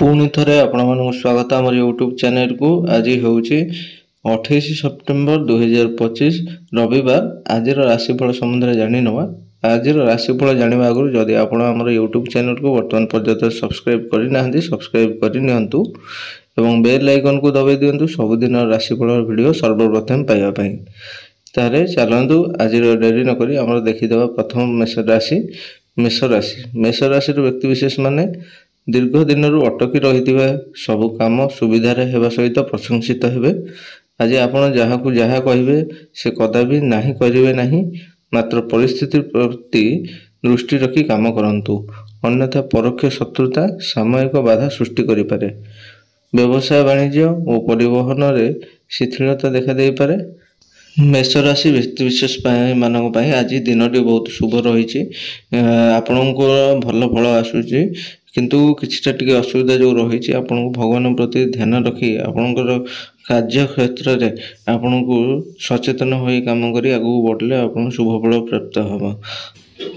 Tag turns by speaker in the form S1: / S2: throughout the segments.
S1: पुणी थे आपण स्वागत आम यूट्यूब चैनल को। आज हूँ 28 सेप्टेम्बर 2025 रविवार। आज राशिफल संबंध जाणी नवा। आज राशिफल जाना आगु जदि आप यूट्यूब चैनल को बर्तमान पर्यटन सब्सक्राइब करना सब्सक्राइब करनियंतु एवं बेल आइकन को दबाई दिंतु सबुदिन राशिफल वीडियो सर्वप्रथम पाइबा। तारे चलतु आज डेरी नक देखीदे प्रथम मेष राशि। मेष राशि व्यक्ति विशेष माने दीर्घ दिन अटकी रही सबु काम सुविधार हेबा सहित प्रशंसित हेबे। आज आपण जहाँ जहाँ कहे से कदापि नहीं करेंगे नहीं, मात्र परिस्थिति प्रति दृष्टि रखी काम करंतु, अन्यथा परोक्ष शत्रुता सामयिक बाधा सृष्टि करिपारे। व्यवसाय वाणिज्य और परिवहन रे शिथिलता देखा दे पारे। मेष राशि व्यक्ति विशेष मानक आज दिनटी बहुत शुभ रही। आपण को भल फल आसूची किंतु किछटा टिके असुविधा जो रही आपन को भगवान प्रति ध्यान रखी आपनकर कार्य क्षेत्र में आपन को सचेतन हो काम करी आगू बढ़ले आपन शुभ फल प्राप्त हम।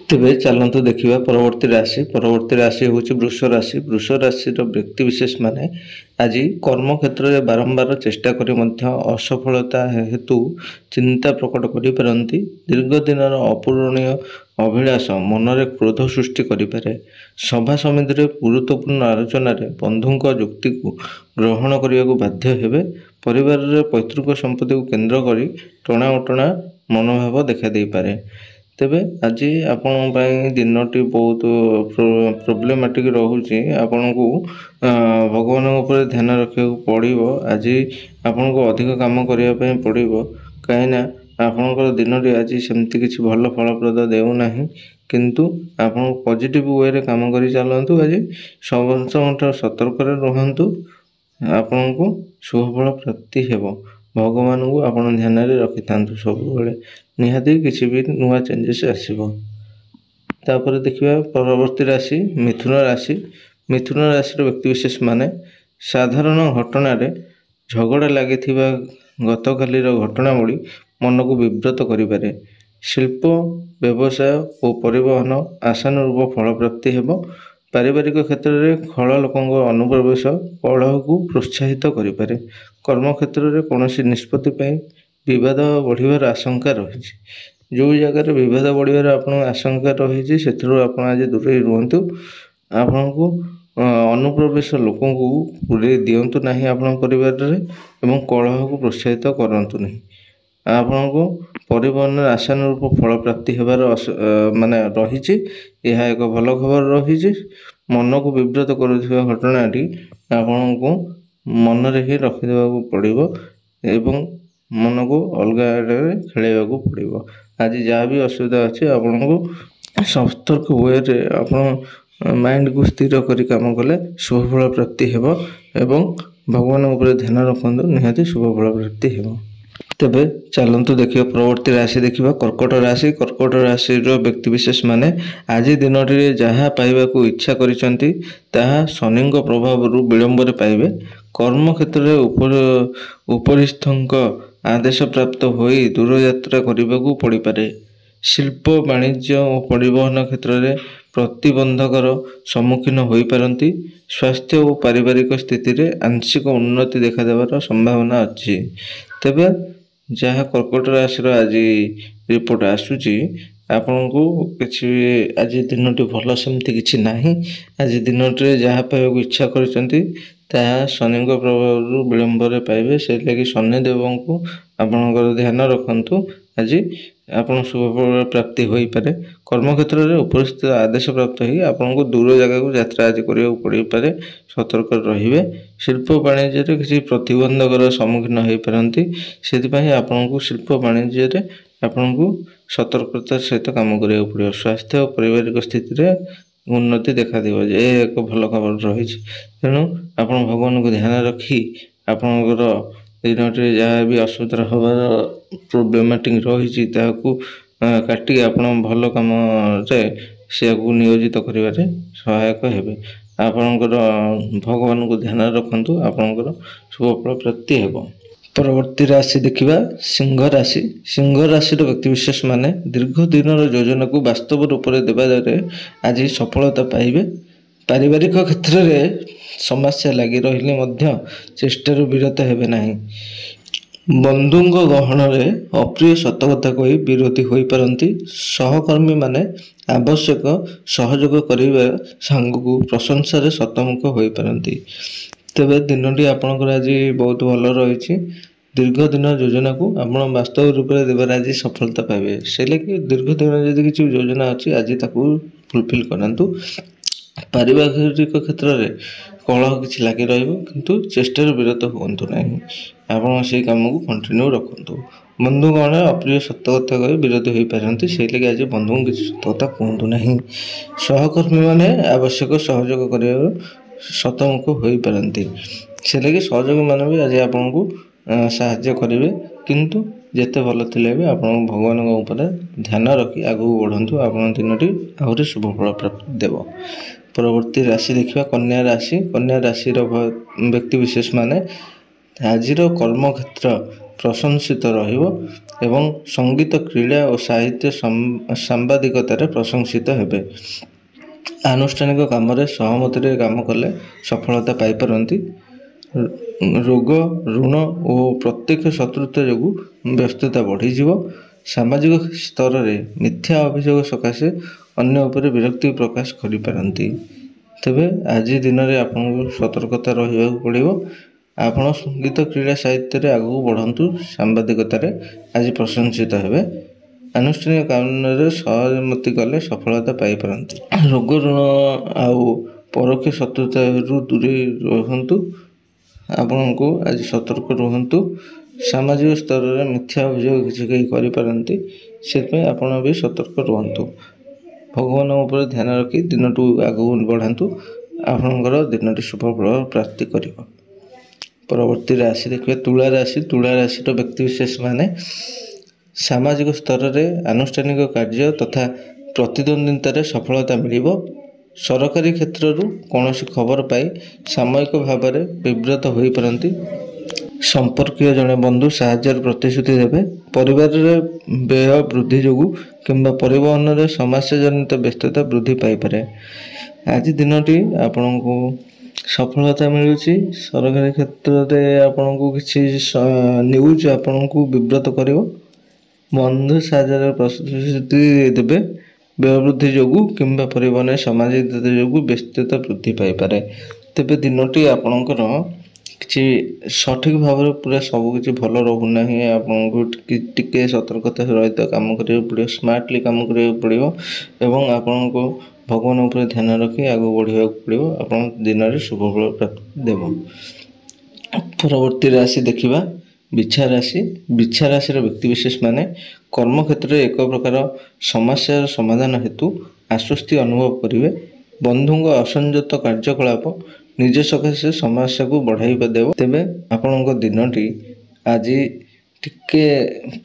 S1: तेबे चलतु देखिबा परवर्ती राशि। परवर्ती राशि हूँ वृष राशि। वृष राशि व्यक्ति विशेष माने आज कर्म क्षेत्र में बारंबार चेष्टा करी मध्य असफलता हेतु चिंता प्रकट करि पारंती। दीर्घ दिन अपूरणीय अभिलाष मनरे क्रोध सृष्टि करिपारे। सभा समिति रे गुरुत्वपूर्ण आलोचना रे बंधुक युक्ति को ग्रहण करने को बाध्य हेबे। परिवार रे पैतृक संपत्ति को केंद्र करी टणा उटणा मनोभाव देखा दे पारे। तेबे आज आपण दिनटी बहुत प्रोब्लेमेटिक रोचे। आपण को भगवान ऊपर ध्यान रखा पड़ो। आज आपण को अधिक काम करने पड़ो कहीं आपणकर दिनटी आज सेमती किसी भल फलप्रद देना, किंतु आप पॉजिटिव वे रे काम कर चलतु। आज समस्त सतर्क रुहतु, आपण को शुभफल प्राप्ति हेब। भगवान को आपण ध्यान रखि था सब निहाती किसी भी नुआ चेंजेस आसो। तापर देखिए परवर्ती राशि मिथुन राशि। मिथुन राशि व्यक्ति विशेष माने साधारण घटना रे झगड़ा लगी गत काली घटनावली मन को विव्रत करें। शिल्प व्यवसाय और परिवहन आशानुरूप फल प्राप्ति हेब। पारिवारिक क्षेत्र में खल लोकों अनुप्रवेश कलह को प्रोत्साहित करें। कर्म क्षेत्र में कौन निष्पत्ति विवाद बढ़िवार आशंका रही। जो जगह विवाद बढ़िवार आप आशंका रही से आज दूर रुहतु। आपण को अनुप्रवेश लोकों को पूरे दिंतु ना आपण परिवार एवं कलह को प्रोत्साहित करंतु नहीं। आपण को परिवहन आशानुरूप फल प्राप्ति हेबार माने रही। यह एक भल खबर रही। मन को विव्रत करुवा घटनाटी आपण को मन रे ही रखिदेवा पड़ो एवं मन को अलग आड़े खेलवाक पड़ो। आज जहाँ भी असुविधा अच्छे आपण को सतर्क वे रे आपण माइंड को स्थिर करी काम कले शुभफल प्राप्ति हेब एवं भगवान उपर ध्यान रखु निहाती शुभफल प्राप्ति हेब। तेबे चलतु देखिए परवर्ती राशि देखिबा कर्कट राशि। कर्कट राशि व्यक्ति विशेष माने आज दिनटी जहाँ पाइबा को इच्छा करिसंती ताहा शनि प्रभाव विलंब पाइबे। कर्म क्षेत्र में उपरिस्थंक आदेश प्राप्त होई दूर यात्रा करने को पड़ पारे। शिल्प वाणिज्य और परिवहन क्षेत्र में प्रतिबंधकर सम्मुखीन हो पारंती। स्वास्थ्य और पारिवारिक स्थिति रे आंशिक उन्नति देखा देवार संभावना अच्छी। तेबे जहाँ कर्कट राशि आज रिपोर्ट आसूची आपण को किसी आज दिनटी भल सेमती किसी नाही। आज दिनटे जहाँ पाइबा इच्छा करछंती ताहा शनि प्रभाव विलंब पाइबे। से लगी शनि देव को आपणकर ध्यान रखंतु। आज आपन शुभफल प्राप्ति हो पारे। कर्म क्षेत्र में उपस्थित आदेश प्राप्त हो आपन को दूर जगह को यात्रा आज करने पड़ पारे। सतर्क रहिबे। शिल्प वाणिज्य किसी प्रतिबंधकर सम्मुखीन हो पारंती। से आपन को शिल्प वाणिज्य आपन को सतर्कतार सहित काम करिया पड़ो। स्वास्थ्य और पारिवारिक स्थिति रे उन्नति देखा देव। एक भल खबर रही। तेणु आप भगवान को ध्यान रखी आपणकर दिनटे जहाँ भी असुविधा हबार प्रोब्लेमेटिक रही काटिक आप भल कम से नियोजित करिवारे सहायक हेबे। आपणकर भगवान को ध्यान रखंतु आपणकर शुभफल प्राप्ति हेब। परवर्ती राशि देखिबा सिंह राशि। सिंह राशि व्यक्ति विशेष माने दीर्घ दिन योजना को वास्तव रूप में देवा आज सफलता पाइबे। ପାରିବାରିକ କ୍ଷେତ୍ରରେ ସମସ୍ୟା ଲାଗି ରହିଲେ ମଧ୍ୟ ଚେଷ୍ଟାରୁ ବିରତ ହେବେ ନାହିଁ। ବନ୍ଧୁଙ୍କ ଗହଣରେ ଅପ୍ରିୟ ସତକଥା କହି ବିରୋଧୀ ହୋଇପାରନ୍ତି। ସହକର୍ମୀମାନେ ଆବଶ୍ୟକ ସହଯୋଗ କରିବା ସାଙ୍ଗକୁ ପ୍ରଶଂସାରେ ଶତମୁଖ ହୋଇପାରନ୍ତି। ତେବେ ଦିନଟି ଆପଣଙ୍କର ଆଜି ବହୁତ ଭଲ ରହିଛି। ଦୀର୍ଘ ଦିନ ଯୋଜନାକୁ ଆପଣ ବାସ୍ତବ ରୂପରେ ଦେବାରେ ଆଜି ସଫଳତା ପାଇବେ। ସେ ଲାଗି ଦୀର୍ଘ ଦିନ ଯଦି କିଛି ଯୋଜନା ଅଛି ଆଜି ତାକୁ ଫୁଲଫିଲ୍ କରନ୍ତୁ। ପାରିବାରିକ କ୍ଷେତ୍ରରେ କଳହ କିଛି ଲାଗି ରହିବ, କିନ୍ତୁ ଚେଷ୍ଟାରୁ ବିରତ ହୁଅନ୍ତୁ ନାହିଁ। ଆପଣ ସେଇ କାମକୁ କଣ୍ଟିନ୍ୟୁ ରଖନ୍ତୁ। ବନ୍ଧୁଗଣ ଅପ୍ରିୟ ସତ କଥା କହି ବିରୋଧୀ ହୋଇପାରନ୍ତି, ସେଇ ଲାଗି ଆଜି ବନ୍ଧୁଙ୍କୁ କିଛି ସତ କଥା କୁହନ୍ତୁ ନାହିଁ। ସହକର୍ମୀମାନେ ଆବଶ୍ୟକ ସହଯୋଗ କରିବାକୁ ଶତମୁଖ ହୋଇପାରନ୍ତି, ସେ ଲାଗି ସହଯୋଗୀମାନେ ବି ଆଜି ଆପଣଙ୍କୁ ସାହାଯ୍ୟ କରିବେ। କିନ୍ତୁ ଯେତେ ଭଲ ଥିଲେ ବି ଆପଣ ଭଗବାନଙ୍କ ଉପରେ ଧ୍ୟାନ ରଖି ଆଗକୁ ବଢ଼ନ୍ତୁ। ଆପଣଙ୍କ ଦିନଟି ଆହୁରି ଶୁଭଫଳ ପ୍ରାପ୍ତି ଦେବ। ପରବର୍ତ୍ତୀ ରାଶି ଦେଖିବା କନ୍ୟା ରାଶି। କନ୍ୟା ରାଶିର ବ୍ୟକ୍ତିବିଶେଷ ମାନେ ଆଜିର କର୍ମକ୍ଷେତ୍ର ପ୍ରଶଂସିତ ରହିବ ଏବଂ ସଙ୍ଗୀତ, କ୍ରୀଡ଼ା ଓ ସାହିତ୍ୟ ସାମ୍ବାଦିକତାରେ ପ୍ରଶଂସିତ ହେବେ। ଆନୁଷ୍ଠାନିକ କାମରେ ସହମତିରେ କାମ କଲେ ସଫଳତା ପାଇପାରନ୍ତି। ରୋଗ, ଋଣ ଓ ପ୍ରତ୍ୟକ୍ଷ ଶତ୍ରୁତା ଯୋଗୁଁ ବ୍ୟସ୍ତତା ବଢ଼ିଯିବ। ସାମାଜିକ ସ୍ତରରେ ମିଥ୍ୟା ଅଭିଯୋଗ ସକାଶେ ଅନ୍ୟ ଉପରେ ବିରକ୍ତି ପ୍ରକାଶ କରିପାରନ୍ତି। ତେବେ ଆଜି ଦିନରେ ଆପଣଙ୍କୁ ସତର୍କତା ରହିବାକୁ ପଡ଼ିବ। ଆପଣ ସଙ୍ଗୀତ, କ୍ରୀଡ଼ା, ସାହିତ୍ୟରେ ଆଗକୁ ବଢ଼ନ୍ତୁ। ସାମ୍ବାଦିକତାରେ ଆଜି ପ୍ରଶଂସିତ ହେବେ। ଆନୁଷ୍ଠାନିକ କାମରେ ସହମତି କଲେ ସଫଳତା ପାଇପାରନ୍ତି। ରୋଗ, ଋଣ ଆଉ ପରୋକ୍ଷ ଶତ୍ରୁତାରୁ ଦୂରେଇ ରୁହନ୍ତୁ। ଆପଣଙ୍କୁ ଆଜି ସତର୍କ ରୁହନ୍ତୁ। ସାମାଜିକ ସ୍ତରରେ ମିଥ୍ୟା ଅଭିଯୋଗ କିଛି କେହି କରିପାରନ୍ତି, ସେଥିପାଇଁ ଆପଣ ବି ସତର୍କ ରୁହନ୍ତୁ। ଭଗବାନଙ୍କ ଉପରେ ଧ୍ୟାନ ରଖି ଦିନକୁ ଆଗକୁ ବଢ଼ାନ୍ତୁ। ଆପଣଙ୍କର ଦିନଟି ଶୁଭଫଳ ପ୍ରାପ୍ତି କରିବ। ପରବର୍ତ୍ତୀ ରାଶି ଦେଖିବା ତୁଳା ରାଶି। ତୁଳା ରାଶିର ବ୍ୟକ୍ତିବିଶେଷ ମାନେ ସାମାଜିକ ସ୍ତରରେ ଆନୁଷ୍ଠାନିକ କାର୍ଯ୍ୟ ତଥା ପ୍ରତିଦ୍ୱନ୍ଦ୍ୱିତାରେ ସଫଳତା ମିଳିବ। ସରକାରୀ କ୍ଷେତ୍ରରୁ କୌଣସି ଖବର ପାଇ ସାମୟିକ ଭାବରେ ବିବ୍ରତ ହୋଇପାରନ୍ତି। ସମ୍ପର୍କୀୟ ଜଣେ ବନ୍ଧୁ ସାହାଯ୍ୟର ପ୍ରତିଶ୍ରୁତି ଦେବେ। ପରିବାରରେ ବ୍ୟୟ ବୃଦ୍ଧି ଯୋଗୁଁ କିମ୍ବା ପରିବହନରେ ସମସ୍ୟାଜନିତ ବ୍ୟସ୍ତତା ବୃଦ୍ଧି ପାଇପାରେ। ଆଜି ଦିନଟି ଆପଣଙ୍କୁ ସଫଳତା ମିଳୁଛି। ସରକାରୀ କ୍ଷେତ୍ରରେ ଆପଣଙ୍କୁ କିଛି ନ୍ୟୁଜ୍ ଆପଣଙ୍କୁ ବିବ୍ରତ କରିବ। ବନ୍ଧୁ ସାହାଯ୍ୟର ପ୍ରତିଶ୍ରୁତି ଦେବେ। ବ୍ୟୟ ବୃଦ୍ଧି ଯୋଗୁଁ କିମ୍ବା ପରିବହନରେ ସାମାଜିକତା ଯୋଗୁଁ ବ୍ୟସ୍ତତା ବୃଦ୍ଧି ପାଇପାରେ। ତେବେ ଦିନଟି ଆପଣଙ୍କର କିଛି ସଠିକ୍ ଭାବରେ ପୁରା ସବୁକିଛି ଭଲ ରହୁନାହିଁ। ଆପଣଙ୍କୁ ଟିକେ ସତର୍କତା ସହିତ କାମ କରିବାକୁ ପଡ଼ିବ। ସ୍ମାର୍ଟଲି କାମ କରିବାକୁ ପଡ଼ିବ ଏବଂ ଆପଣଙ୍କୁ ଭଗବାନ ଉପରେ ଧ୍ୟାନ ରଖି ଆଗକୁ ବଢ଼ିବାକୁ ପଡ଼ିବ। ଆପଣଙ୍କ ଦିନରେ ଶୁଭଫଳ ପ୍ରାପ୍ତି ଦେବ। ପରବର୍ତ୍ତୀ ରାଶି ଦେଖିବା ବିଛା ରାଶି। ବିଛା ରାଶିର ବ୍ୟକ୍ତିବିଶେଷ ମାନେ କର୍ମକ୍ଷେତ୍ରରେ ଏକ ପ୍ରକାର ସମସ୍ୟାର ସମାଧାନ ହେତୁ ଆଶ୍ୱସ୍ତି ଅନୁଭବ କରିବେ। ବନ୍ଧୁଙ୍କ ଅସଂଯତ କାର୍ଯ୍ୟକଳାପ ନିଜ ସକାଶେ ସମସ୍ୟାକୁ ବଢ଼ାଇବା ଦେବ। ତେବେ ଆପଣଙ୍କ ଦିନଟି ଆଜି ଟିକେ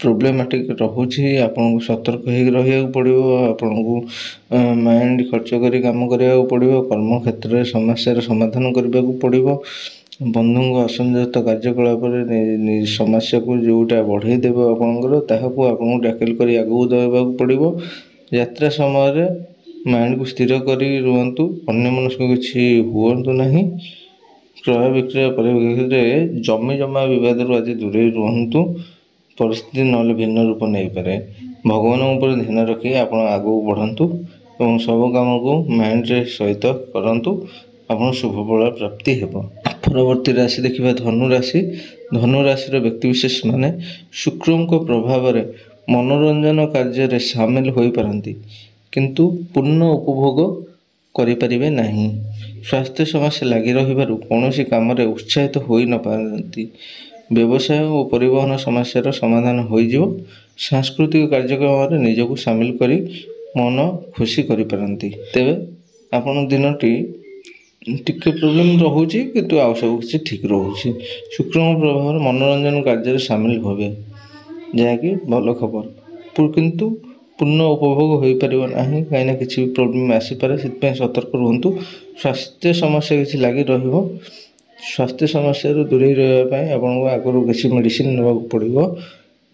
S1: ପ୍ରୋବ୍ଲେମାଟିକ୍ ରହୁଛି। ଆପଣଙ୍କୁ ସତର୍କ ହେଇକି ରହିବାକୁ ପଡ଼ିବ। ଆପଣଙ୍କୁ ମାଇଣ୍ଡ ଖର୍ଚ୍ଚ କରି କାମ କରିବାକୁ ପଡ଼ିବ। କର୍ମକ୍ଷେତ୍ରରେ ସମସ୍ୟାର ସମାଧାନ କରିବାକୁ ପଡ଼ିବ। ବନ୍ଧୁଙ୍କ ଅସଂଯତ କାର୍ଯ୍ୟକଳାପରେ ସମସ୍ୟାକୁ ଯେଉଁଟା ବଢ଼େଇ ଦେବ ଆପଣଙ୍କର, ତାହାକୁ ଆପଣଙ୍କୁ ଟ୍ୟାକେଲ୍ କରି ଆଗକୁ ଦେବାକୁ ପଡ଼ିବ। ଯାତ୍ରା ସମୟରେ ମାଇଣ୍ଡକୁ ସ୍ଥିର କରି ରୁହନ୍ତୁ। ଅନ୍ୟମନସ୍କ କିଛି ହୁଅନ୍ତୁ ନାହିଁ। କ୍ରୟ ବିକ୍ରୟ ପରିପ୍ରେକ୍ଷୀରେ ଜମି ଜମା ବିବାଦରୁ ଆଜି ଦୂରେଇ ରୁହନ୍ତୁ। ପରିସ୍ଥିତି ନହେଲେ ଭିନ୍ନ ରୂପ ନେଇପାରେ। ଭଗବାନଙ୍କ ଉପରେ ଧ୍ୟାନ ରଖି ଆପଣ ଆଗକୁ ବଢ଼ନ୍ତୁ ଏବଂ ସବୁ କାମକୁ ମାଇଣ୍ଡରେ ସହିତ କରନ୍ତୁ। ଆପଣ ଶୁଭଫଳ ପ୍ରାପ୍ତି ହେବ। ପରବର୍ତ୍ତୀ ରାଶି ଦେଖିବା ଧନୁ ରାଶି। ଧନୁ ରାଶିର ବ୍ୟକ୍ତିବିଶେଷ ମାନେ ଶୁକ୍ରଙ୍କ ପ୍ରଭାବରେ ମନୋରଞ୍ଜନ କାର୍ଯ୍ୟରେ ସାମିଲ ହୋଇପାରନ୍ତି, କିନ୍ତୁ ପୂର୍ଣ୍ଣ ଉପଭୋଗ କରିପାରିବେ ନାହିଁ। ସ୍ୱାସ୍ଥ୍ୟ ସମସ୍ୟା ଲାଗି ରହିବାରୁ କୌଣସି କାମରେ ଉତ୍ସାହିତ ହୋଇ ନପାରନ୍ତି। ବ୍ୟବସାୟ ଓ ପରିବହନ ସମସ୍ୟାର ସମାଧାନ ହୋଇଯିବ। ସାଂସ୍କୃତିକ କାର୍ଯ୍ୟକ୍ରମରେ ନିଜକୁ ସାମିଲ କରି ମନ ଖୁସି କରିପାରନ୍ତି। ତେବେ ଆପଣ ଦିନଟି ଟିକେ ପ୍ରୋବ୍ଲେମ୍ ରହୁଛି, କିନ୍ତୁ ଆଉ ସବୁ କିଛି ଠିକ୍ ରହୁଛି। ଶୁକ୍ରଙ୍କ ପ୍ରଭାବରେ ମନୋରଞ୍ଜନ କାର୍ଯ୍ୟରେ ସାମିଲ ହେବେ, ଯାହାକି ଭଲ ଖବର। କିନ୍ତୁ ପୂର୍ଣ୍ଣ ଉପଭୋଗ ହୋଇପାରିବ ନାହିଁ, କାହିଁକିନା କିଛି ପ୍ରୋବ୍ଲେମ୍ ଆସିପାରେ। ସେଥିପାଇଁ ସତର୍କ ରୁହନ୍ତୁ। ସ୍ୱାସ୍ଥ୍ୟ ସମସ୍ୟା କିଛି ଲାଗି ରହିବ। ସ୍ୱାସ୍ଥ୍ୟ ସମସ୍ୟାରୁ ଦୂରେଇ ରହିବା ପାଇଁ ଆପଣଙ୍କୁ ଆଗରୁ କିଛି ମେଡ଼ିସିନ୍ ନେବାକୁ ପଡ଼ିବ।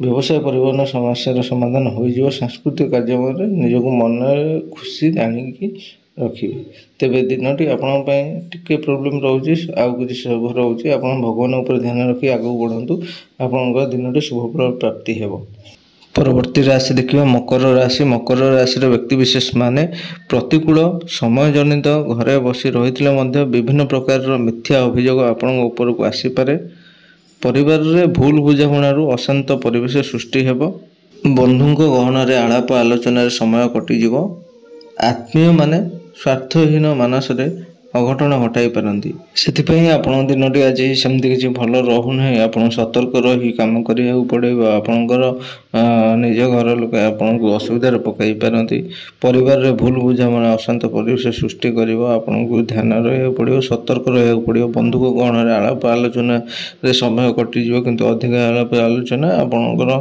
S1: ବ୍ୟବସାୟ ପରିବହନ ସମସ୍ୟାର ସମାଧାନ ହୋଇଯିବ। ସାଂସ୍କୃତିକ କାର୍ଯ୍ୟକ୍ରମରେ ନିଜକୁ ମନରେ ଖୁସି ଆଣିକି रखिए। तेबे दिनटी आपन ପାଇଁ ଟିକେ प्रोब्लेम रहउची आउ किछि शुभ रहउची आपन भगवान ऊपर ध्यान रखि आगु बढ़ंतु आपनका दिनटी शुभ फल प्राप्ति हेबो। परवर्ती राशि देखिए मकर राशि। मकर राशि व्यक्ति विशेष माने प्रतिकूल समय जनित घरे बसी रही विभिन्न प्रकार मिथ्या अभियोग आपण उपरକୁ आसीपारे। परिवार रे भूल बुझामणारू अशांत परिवेश सृष्टि हेबो। बंधुंक गहन आलाप आलोचन समय कटिଯିବ। आत्मीय माने स्वार्थहीन मानसरे अघटन घटाई पारती से आपण दिनटी आज सेमती किसी भल रहूना आप सतर्क रही कम करा पड़ेगा। आपणकर निज घर लोक आपन को असुविधार पकई पारती। परिवार रे भूल बुझामणा अशांत परिवेश सृष्टि कर आपन को ध्यान रहा पड़ो सतर्क रहा पड़ो। बंधुक गहन आलाप आलोचन समय कटिଯିବ किंतु अधिक आलाप आलोचना आपणकर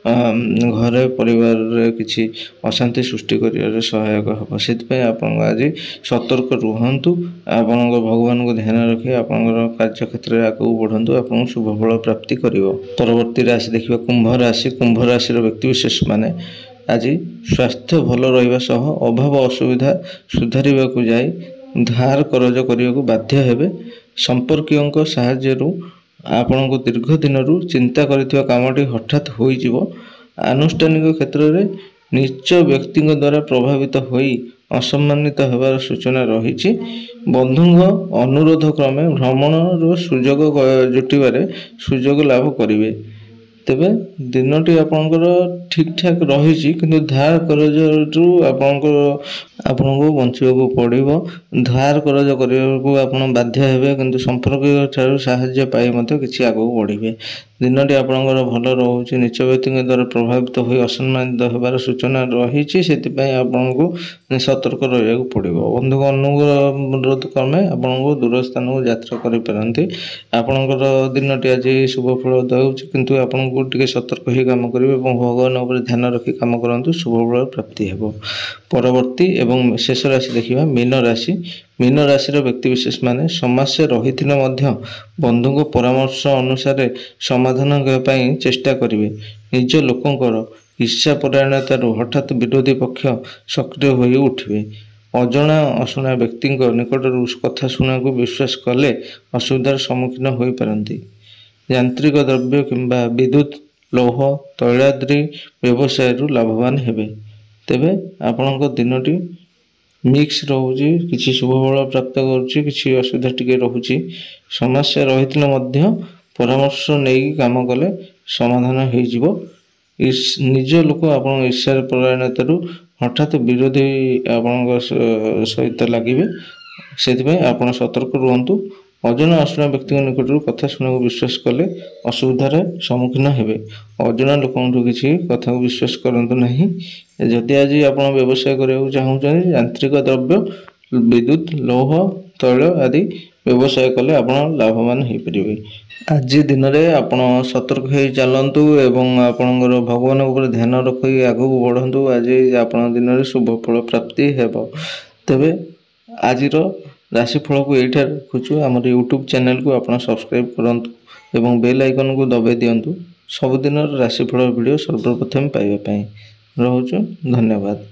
S1: घरे परिवार रे किसी अशांति सृष्टि कर सहायक हम से आप आज सतर्क रुहतु। आपण भगवान को ध्यान रखिए आपण कार्य क्षेत्र में आगे बढ़ंतु आपन शुभ फल प्राप्ति कर। परवर्ती राशि देखिए कुंभ राशि। कुंभ राशि व्यक्ति विशेष माने आज स्वास्थ्य भल रहा सह अभाव असुविधा सुधारिबा को जाई धार करज करने को बाध्य हेबे। संपर्कीयों साहाय्य आपण को दीर्घ दिन चिंता करथिबा कामटी हठात होई जिवो। आनुष्ठानिक क्षेत्र में नीच व्यक्ति द्वारा प्रभावित होई असम्मानित होबार सूचना रही। बंधुंग अनुरोध क्रमे भ्रमण सुजोग जुटिबारे सुजोग लाभ करिवे। तेबे दिनटी आपनकर ठीक ठाक रही किंतु धार करज आपन को बंचवा पड़ो। धार करज करने आप बाध्य हेबे किंतु संपर्क साहाय्य पाई किसी आगू बढ़े। दिनटी आपनकर भल रोचे नीच व्यक्ति द्वारा प्रभावित हो असम्मानित होबार सूचना रही से आपन को सतर्क रहा पड़ो। बंधुक अनुरोध क्रमे आपन को दूर स्थान को यात्रा करें। आपणकर दिनटी आज शुभ फल दूसरी किंतु आपन को टिके सतर्क ही काम करेंगे और भगवान उपर ध्यान रखी काम करूँ शुभ फल प्राप्ति हेबो। परवर्ती एवं शेष राशि देखिए मीन राशि। मीन राशि व्यक्ति विशेष माने समस्या रही बंधु परामर्श अनुसार समाधान करने चेष्टा करेंगे। निज लोकंकर ईर्ष्या परायणतार हठात विरोधी पक्ष सक्रिय हो उठे। अजणा अशुणा व्यक्ति निकटर कथा शुणा को विश्वास कले असुविधार सम्मुखीन हो पारती। यांत्रिक द्रव्य किंबा विद्युत लौह तैलाद्री व्यवसाय लाभवान हेबे। तेबे आपण दिनटी मिक्स रोचे किसी शुभ फल प्राप्त करुच्ची किसी असुविधा टिके रोचे। समस्या रही परामर्श नहीं काम कले समाधान हो। निज लोक आप ईर्ष्या परायणतार हठात विरोधी आपण सहित लगे से आप सतर्क रुहतु। अजना अशुणा व्यक्ति निकट कथा शुणा को विश्वास कले असुविधार सम्मुखीन हेबे। अजना लोक किसी कथा को विश्वास करंतु नहीं। जदि आज आप व्यवसाय करने चाहते यांत्रिक द्रव्य विद्युत लौह तैल आदि व्यवसाय कले आप लाभवान हो पारे। आज दिन में आप सतर्क हो चलतु एवं आपणकर भगवान उपर ध्यान रखी आगू बढ़ंतु। आज आप दिन में शुभ फल प्राप्ति हेबो। तेबे आज राशिफल को यही रखुचु। आम यूट्यूब चैनल को आप सब्सक्राइब करंतु एवं बेल आइकन को दबाई दिंतु सबुदिन राशिफल वीडियो सर्वप्रथम पाइबा पई। रहुचु धन्यवाद।